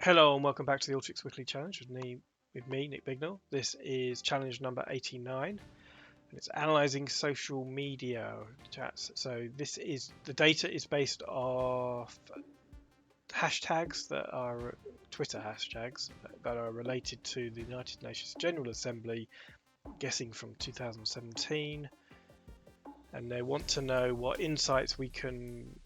Hello and welcome back to the Alteryx Weekly Challenge with me, Nick Bignell. This is challenge number 89 and it's analyzing social media chats. So the data is based off hashtags that are Twitter hashtags that are related to the United Nations General Assembly, guessing from 2017, and they want to know what insights we can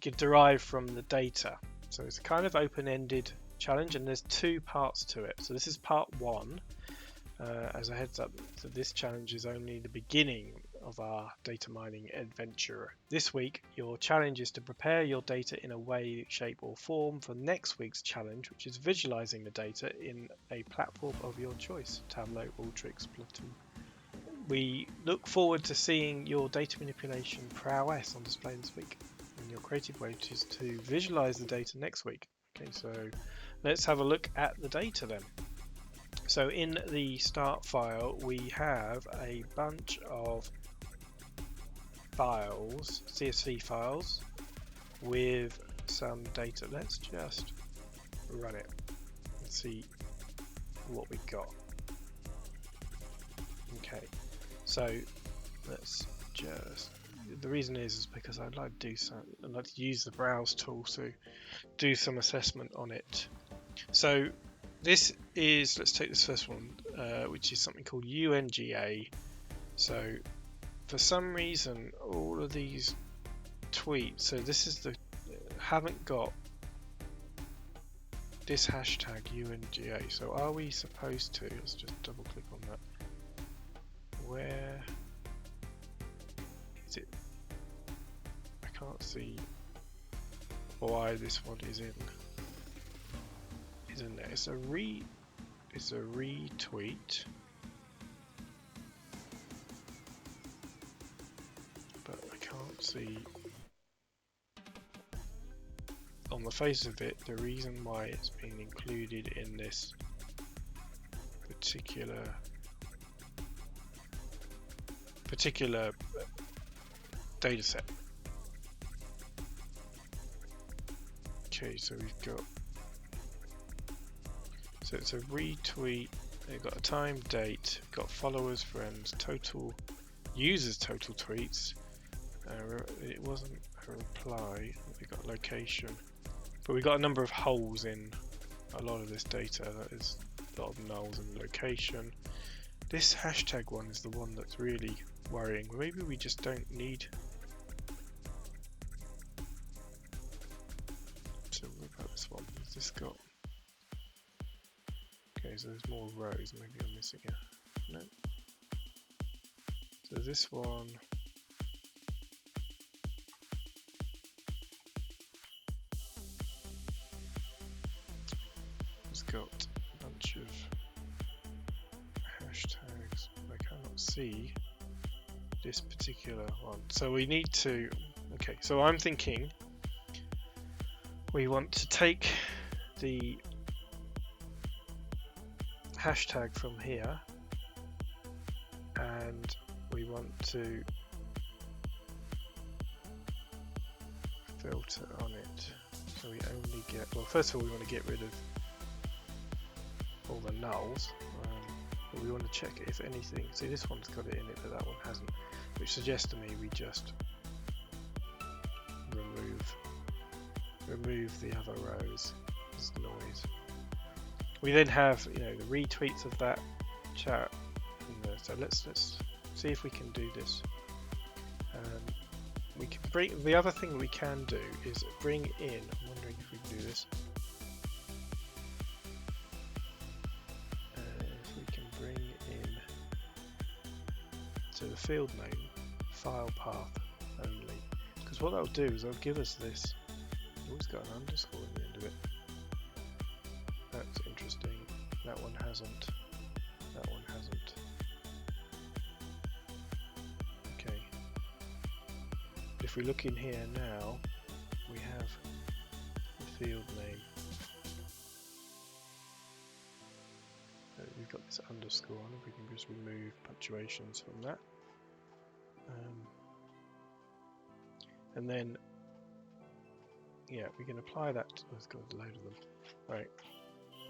derive from the data. So it's a kind of open-ended challenge, and there's two parts to it. So this is part one. As a heads up, so this challenge is only the beginning of our data mining adventure. This week, your challenge is to prepare your data in a way, shape, or form for next week's challenge, which is visualizing the data in a platform of your choice: Tableau, Alteryx, Platoon. We look forward to seeing your data manipulation prowess on display this week, and your creative way is to visualize the data next week. Okay, so let's have a look at the data then. So in the start file, we have a bunch of files, CSV files, with some data. Let's just run it and see what we got. Okay, so let's just. The reason is because I'd like to use the browse tool to do some assessment on it. So this is, let's take this first one, which is something called UNGA. So for some reason, all of these tweets, so this is haven't got this hashtag UNGA. So are we supposed to, let's just double click on that. Where is it? I can't see why this one is in there. It's a retweet, but I can't see on the face of it the reason why it's being included in this particular data set. Okay, so we've got, so it's a retweet, they've got a time, date, got followers, friends, total users, total tweets, it wasn't a reply, we got location, but we got a number of holes in a lot of this data. That is a lot of nulls and location. This hashtag one is the one that's really worrying. Maybe we just don't need. So what about this one? Has this got? Okay, so there's more rows. Maybe I'm missing it. No. So this one. It's got a bunch of hashtags. I cannot see this particular one. So we need to. Okay, so I'm thinking we want to take the hashtag from here and we want to filter on it, so we only get, well, first of all we want to get rid of all the nulls, but we want to check if anything, see this one's got it in it but that one hasn't, which suggests to me we just remove the other rows as noise. We then have, the retweets of that chat in there. So let's see if we can do this. We can bring, the other thing we can do is bring in, I'm wondering if we can do this. If we can bring in to the field name file path only, because what that'll do is it'll give us this. Oh, it's got an underscore in the end of it. That's interesting. That one hasn't. That one hasn't. Okay. If we look in here now, we have the field name. We've got this underscore on. We can just remove punctuations from that. And then yeah, we can apply that. Let's go with a load of them. Right.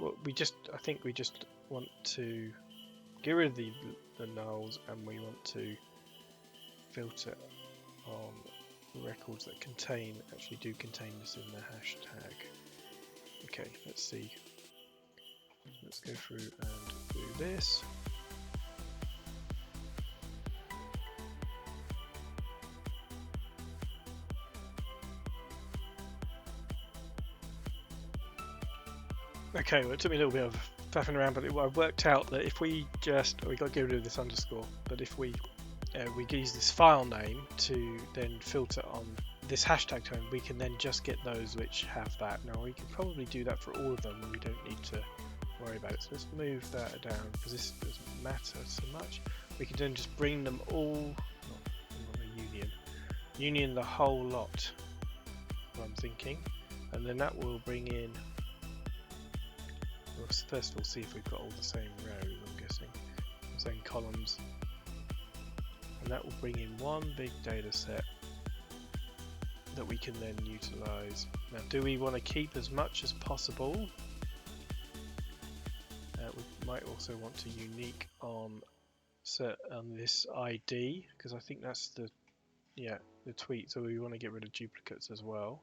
Well, I think we just want to get rid of the nulls, and we want to filter on records that actually do contain this in the hashtag. Okay, let's see. Let's go through and do this. Okay, well, it took me a little bit of faffing around, but I worked out that if we got to get rid of this underscore, but if we use this file name to then filter on this hashtag tone, we can then just get those which have that. Now we can probably do that for all of them, and we don't need to worry about it. So let's move that down because this doesn't matter so much. We can then just bring them all, not a union the whole lot. What I'm thinking, and then that will bring in. Well, first of all, see if we've got all the same rows. I'm guessing the same columns, and that will bring in one big data set that we can then utilize. Now, do we want to keep as much as possible? We might also want to unique on this ID, because I think that's the tweet. So we want to get rid of duplicates as well.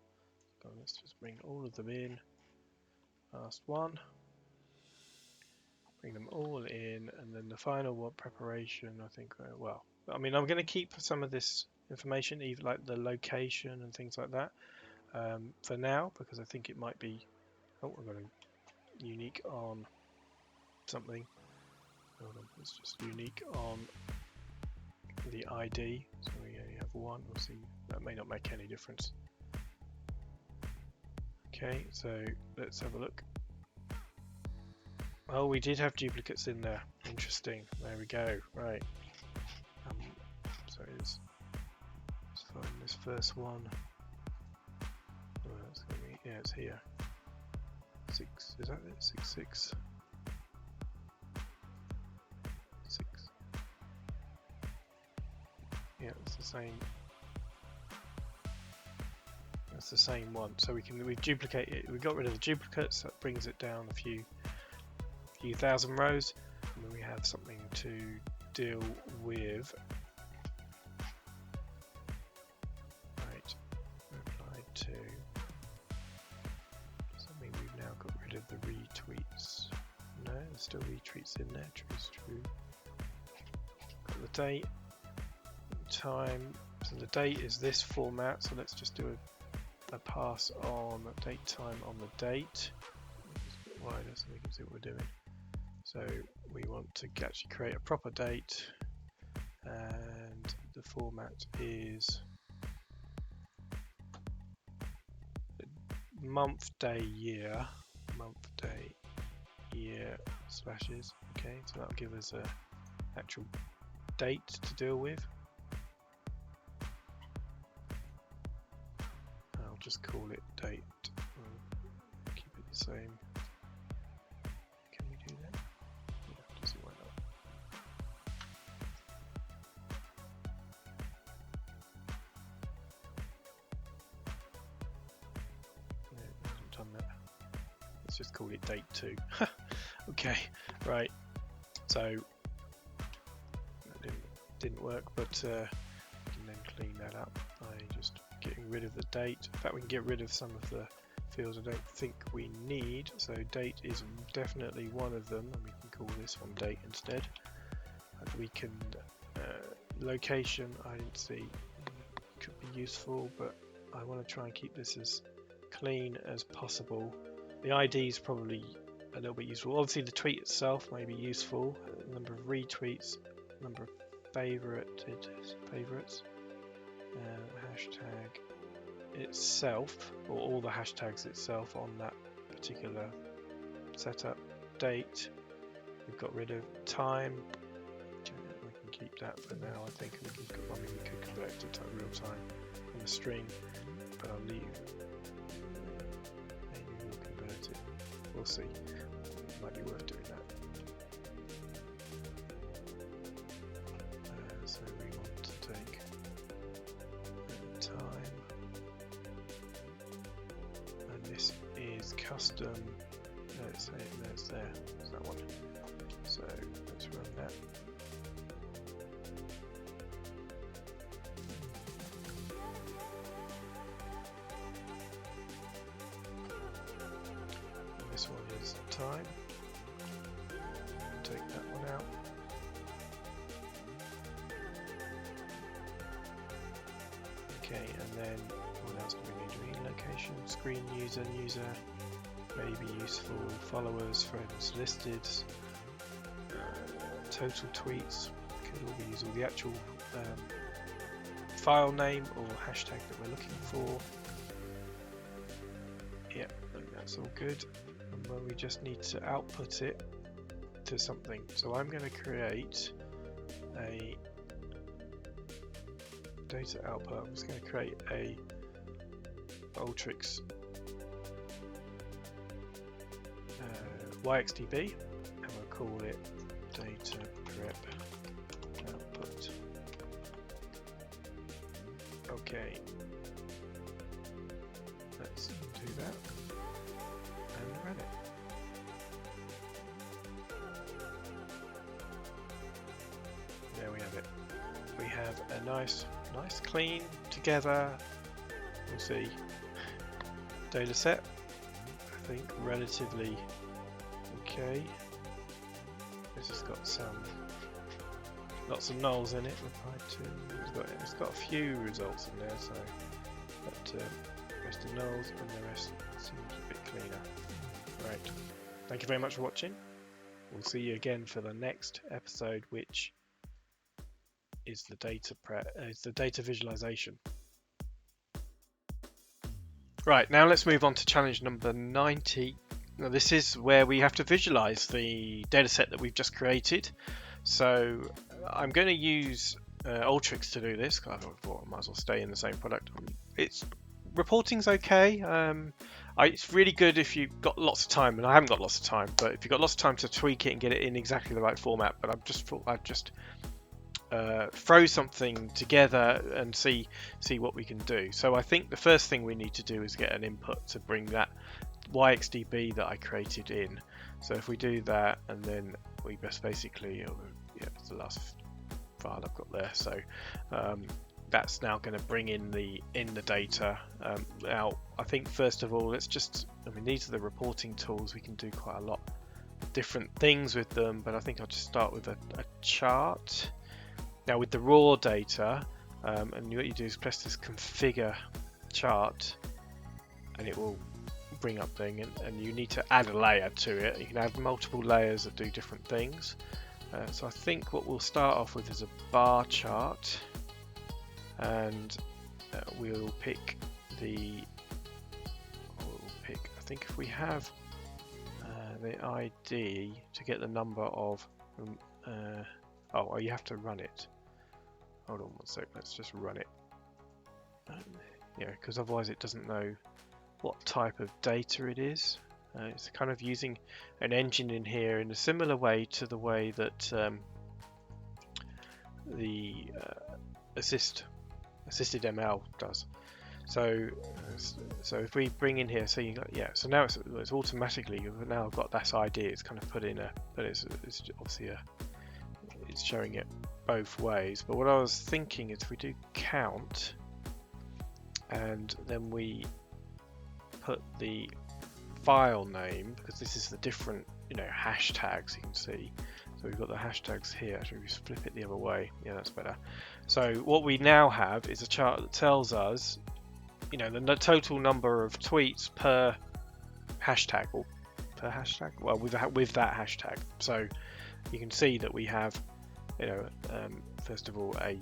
So let's just bring all of them in. Last one. Bring them all in, and then the final one, preparation. I think. Well, I mean, I'm going to keep some of this information, even like the location and things like that, for now, because I think it might be. Oh, we're going to unique on something. Hold on, it's just unique on the ID. So we only have one. We'll see. That may not make any difference. Okay, so let's have a look. Oh, we did have duplicates in there. Interesting. There we go. Right. So let's find this first one. Oh, that's gonna be, yeah, it's here. 6. Is that it? 6 6. 6. Yeah, it's the same. That's the same one. So we duplicate it. We got rid of the duplicates. That brings it down a few thousand rows, and then we have something to deal with. Right, applied to something. We've now got rid of the retweets. No, there's still retweets in there. True is true. Got the date, time. So the date is this format. So let's just do a pass on date time on the date. It's a bit wider so we can see what we're doing. So we want to actually create a proper date, and the format is month, day, year, slashes. Okay, so that'll give us a actual date to deal with. I'll just call it date. I'll keep it the same. Can we do that? Yeah, just why not? No, it hasn't done that. Let's just call it date 2. Okay, right. So that didn't work, but we can then clean that up by just getting rid of the date. In fact, we can get rid of some of the fields I don't think we need. So date is definitely one of them, and we can call this one date instead. And we can location. I didn't see could be useful, but I want to try and keep this as clean as possible. The ID is probably a little bit useful. Obviously, the tweet itself may be useful. Number of retweets, number of favorites, hashtag itself, or all the hashtags itself on that particular setup. Date, we've got rid of time. We can keep that for now. I think we could convert it to real time from the string, but I'll leave. Maybe we'll convert it. We'll see. Might be worth doing that. So we want to take time. custom. Let's say there's that one. So let's run that. And this one is time. Take that one out. Okay, and then what else do we need? We need location, screen user, maybe useful, followers, friends listed, total tweets. Could all be used, or the actual file name or hashtag that we're looking for. Yep, I think that's all good. And then we just need to output it to something. So I'm going to create a data output. I'm just going to create a Alteryx YXDB, and we'll call it data prep output. Okay, let's do that and run it. There we have it. We have a nice clean together, we'll see, data set. I think relatively okay. This has got lots of nulls in it. It's got a few results in there, so but the rest of nulls and the rest seems a bit cleaner. Right. Thank you very much for watching. We'll see you again for the next episode, which is the data visualization. Right, now let's move on to challenge number 90. Now this is where we have to visualize the data set that we've just created. So I'm going to use Alteryx to do this, because I thought I might as well stay in the same product. Reporting's okay. It's really good if you've got lots of time, and I haven't got lots of time, but if you've got lots of time to tweak it and get it in exactly the right format. But I've just thought I'd just throw something together and see what we can do. So I think the first thing we need to do is get an input to bring that YXDB that I created in. So if we do that, and then we just basically, it's the last file I've got there. So that's now going to bring in the data. Now I think first of all, these are the reporting tools. We can do quite a lot of different things with them, but I think I'll just start with a chart. Now with the raw data, and what you do is press this configure chart, and it will bring up thing, and you need to add a layer to it. You can add multiple layers that do different things. So I think what we'll start off with is a bar chart, and we'll pick I think if we have the ID to get the number of you have to run it. Hold on one sec, let's just run it. Because otherwise it doesn't know what type of data it is. It's kind of using an engine in here in a similar way to the way that the assisted ML does. So if we bring in here, so now it's automatically, you've now got that ID. It's kind of put in but it's obviously it's showing it both ways. But what I was thinking is if we do count, and then we put the file name, because this is the different hashtags you can see. So we've got the hashtags here. Actually, we flip it the other way. Yeah, that's better. So what we now have is a chart that tells us the total number of tweets per hashtag, or per hashtag, well, with that hashtag. So you can see that we have first of all a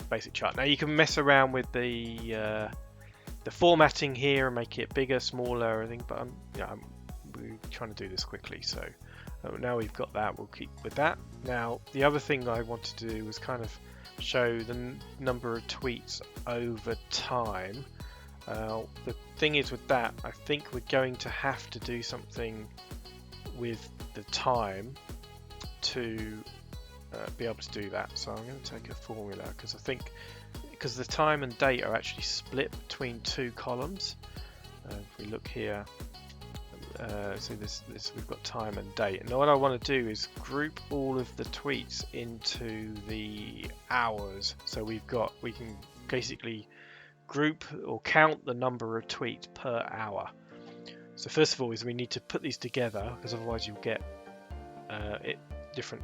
basic chart. Now you can mess around with the formatting here and make it bigger, smaller, I think, but we're trying to do this quickly. So now we've got that, we'll keep with that. Now the other thing I wanted to do was kind of show the number of tweets over time. The thing is with that, I think we're going to have to do something with the time to be able to do that. So I'm going to take a formula, because the time and date are actually split between two columns. If we look here, so this we've got time and date, and what I want to do is group all of the tweets into the hours. So we can basically group or count the number of tweets per hour. So first of all is we need to put these together, because otherwise you'll get different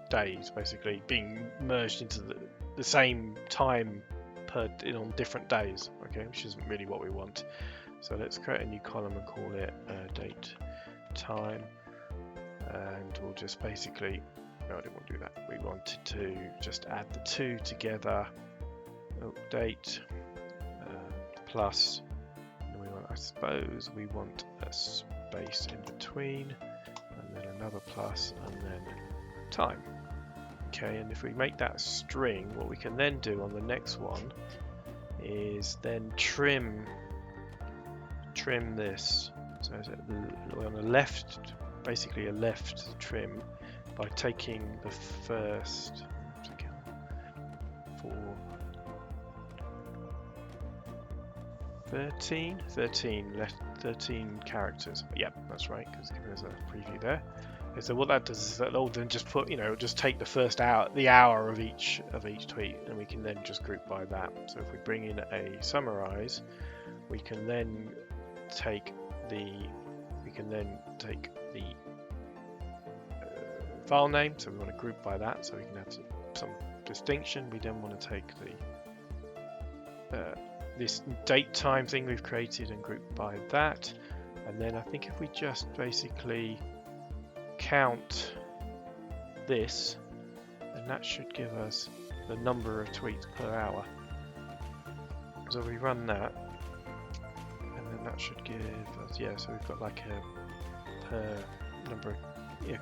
days basically being merged into the same time on different days, okay, which isn't really what we want. So let's create a new column and call it date time, and we'll just basically, no, I didn't want to do that. We wanted to just add the two together. Date plus, and we want, I suppose we want a space in between, and then another plus, and then time. Okay, and if we make that a string, what we can then do on the next one is then trim this. So on the left, basically a left trim, by taking the first 13 characters. Yeah, that's right, because there's a preview there. Okay, so what that does is that will then just put, just take the first hour, the hour of each tweet, and we can then just group by that. So if we bring in a summarize, we can then take the file name. So we want to group by that, so we can have some distinction. We then want to take this date time thing we've created and group by that, and then I think if we just basically count this, then that should give us the number of tweets per hour. So we run that, and then that should give us, yeah, so we've got like a per number,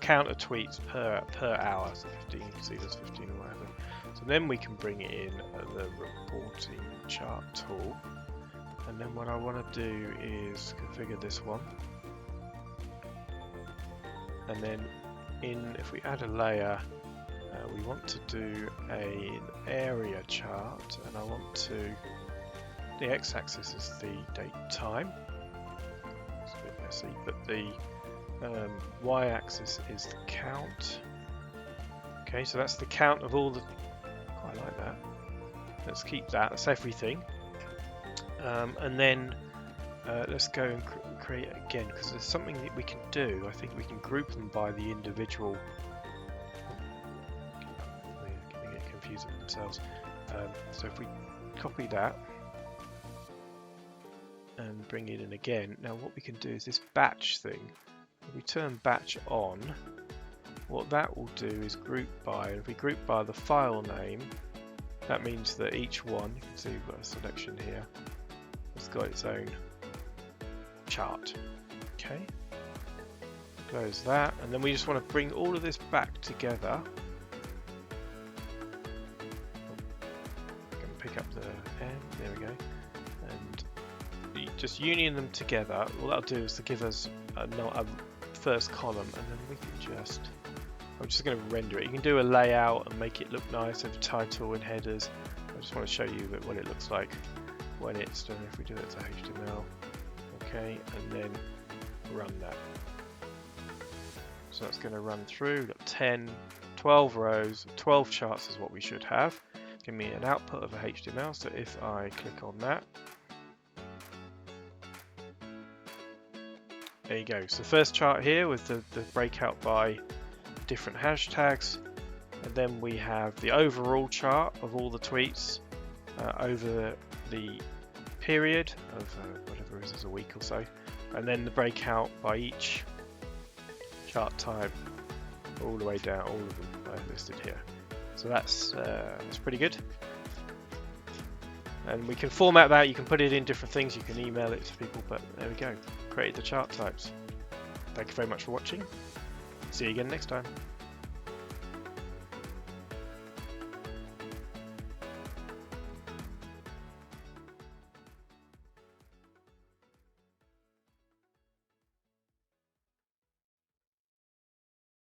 count of tweets per hour, so 15, you can see there's 15 or whatever. So then we can bring it in the reporting chart tool, and then what I want to do is configure this one, and then if we add a layer, we want to do an area chart, and I want to, the x-axis is the date time, it's a bit messy, but the y-axis is the count. Okay, so that's the count of all the, quite like that. Let's keep that, that's everything. And then let's go and create it again, because there's something that we can do. I think we can group them by the individual. They're going to get confused with themselves. So if we copy that and bring it in again, now what we can do is this batch thing. If we turn batch on, what that will do is group by, and if we group by the file name, that means that each one, you can see we've got a selection here, it's got its own chart. Okay, close that, and then we just want to bring all of this back together. Going to pick up the end, there we go, and just union them together. All that'll do is to give us a first column, and then we can just, I'm just going to render it. You can do a layout and make it look nice with title and headers. I just want to show you what it looks like when it's done. If we do it to HTML, okay, and then run that. So that's going to run through. We've got 12 rows, 12 charts is what we should have. Give me an output of a HTML. So if I click on that, there you go. So the first chart here with the breakout by different hashtags, and then we have the overall chart of all the tweets over the period of whatever it is, a week or so, and then the breakout by each chart type all the way down, all of them are listed here. So that's pretty good, and we can format that. You can put it in different things, you can email it to people, but there we go, create the chart types. Thank you very much for watching. See you again next time.